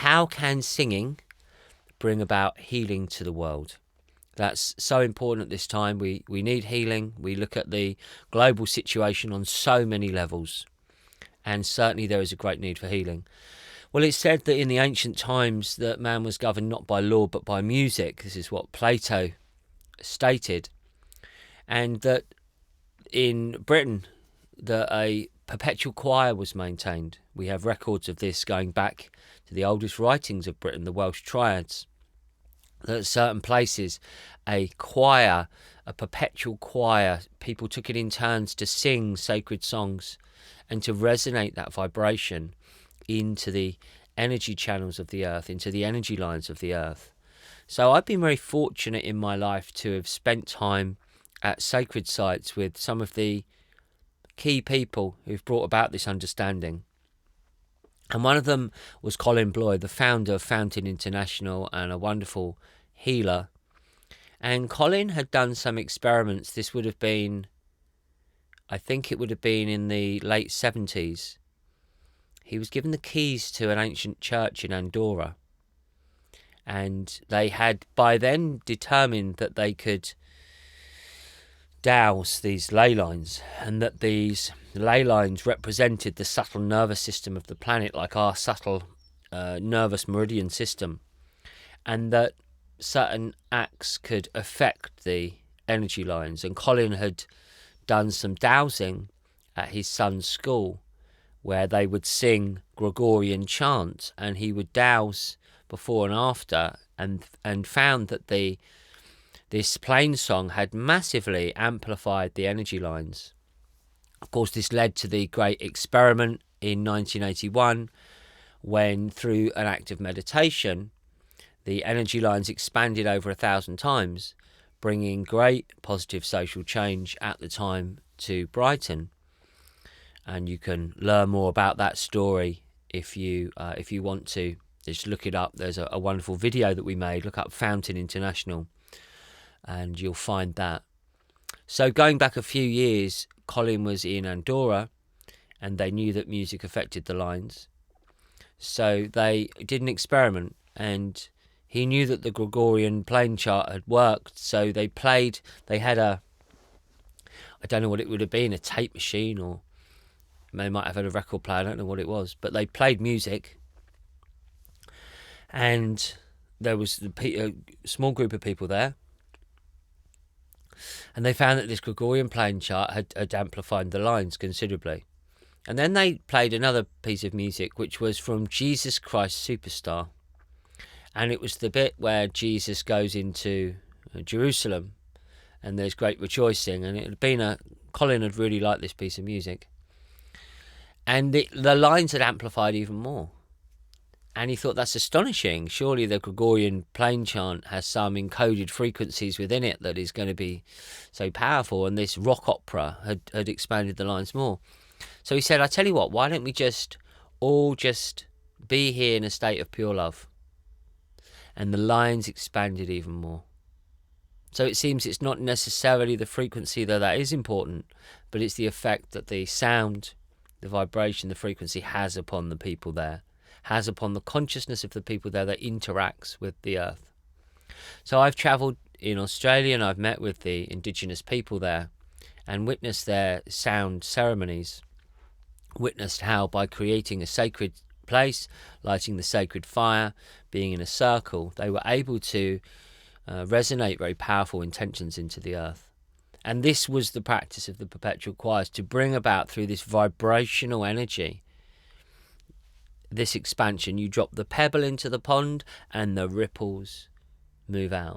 how can singing bring about healing to the world? That's so important at this time. We need healing. We look at the global situation on so many levels, and certainly there is a great need for healing. Well, it's said that in the ancient times that man was governed not by law but by music. This is what Plato stated. And that in Britain that a perpetual choir was maintained. We have records of this going back to the oldest writings of Britain, the Welsh Triads. That at certain places, a choir, a perpetual choir, people took it in turns to sing sacred songs and to resonate that vibration into the energy channels of the earth, into the energy lines of the earth. So I've been very fortunate in my life to have spent time at sacred sites with some of the key people who've brought about this understanding. And one of them was Colin Bloyd, the founder of Fountain International and a wonderful healer. And Colin had done some experiments. This would have been, I think it would have been in the late 70s. He was given the keys to an ancient church in Andorra. And they had by then determined that they could dowse these ley lines, and that these ley lines represented the subtle nervous system of the planet, like our subtle nervous meridian system, and that certain acts could affect the energy lines. And Colin had done some dowsing at his son's school where they would sing Gregorian chants, and he would dowse before and after, and found that this plain song had massively amplified the energy lines. Of course, this led to the great experiment in 1981 when, through an act of meditation, the energy lines expanded over 1,000 times, bringing great positive social change at the time to Brighton. And you can learn more about that story if you want to. Just look it up. There's a wonderful video that we made. Look up Fountain International and you'll find that. So going back a few years, Colin was in Andorra and they knew that music affected the lines. So they did an experiment, and he knew that the Gregorian playing chart had worked. So they had I don't know what it would have been, a tape machine, or they might have had a record player, I don't know what it was, but they played music. And there was a small group of people there. And they found that this Gregorian playing chart had amplified the lines considerably. And then they played another piece of music, which was from Jesus Christ Superstar. And it was the bit where Jesus goes into Jerusalem and there's great rejoicing. And it had been Colin had really liked this piece of music. And the lines had amplified even more. And he thought, that's astonishing. Surely the Gregorian plain chant has some encoded frequencies within it that is going to be so powerful. And this rock opera had expanded the lines more. So he said, I tell you what, why don't we all be here in a state of pure love? And the lines expanded even more. So it seems it's not necessarily the frequency, though that is important, but it's the effect that the sound, the vibration, the frequency has upon the people there, has upon the consciousness of the people there that interacts with the earth. So I've travelled in Australia and I've met with the indigenous people there and witnessed their sound ceremonies, witnessed how by creating a sacred place, lighting the sacred fire, being in a circle, they were able to resonate very powerful intentions into the earth. And this was the practice of the perpetual choirs, to bring about through this vibrational energy this expansion. You drop the pebble into the pond and the ripples move out.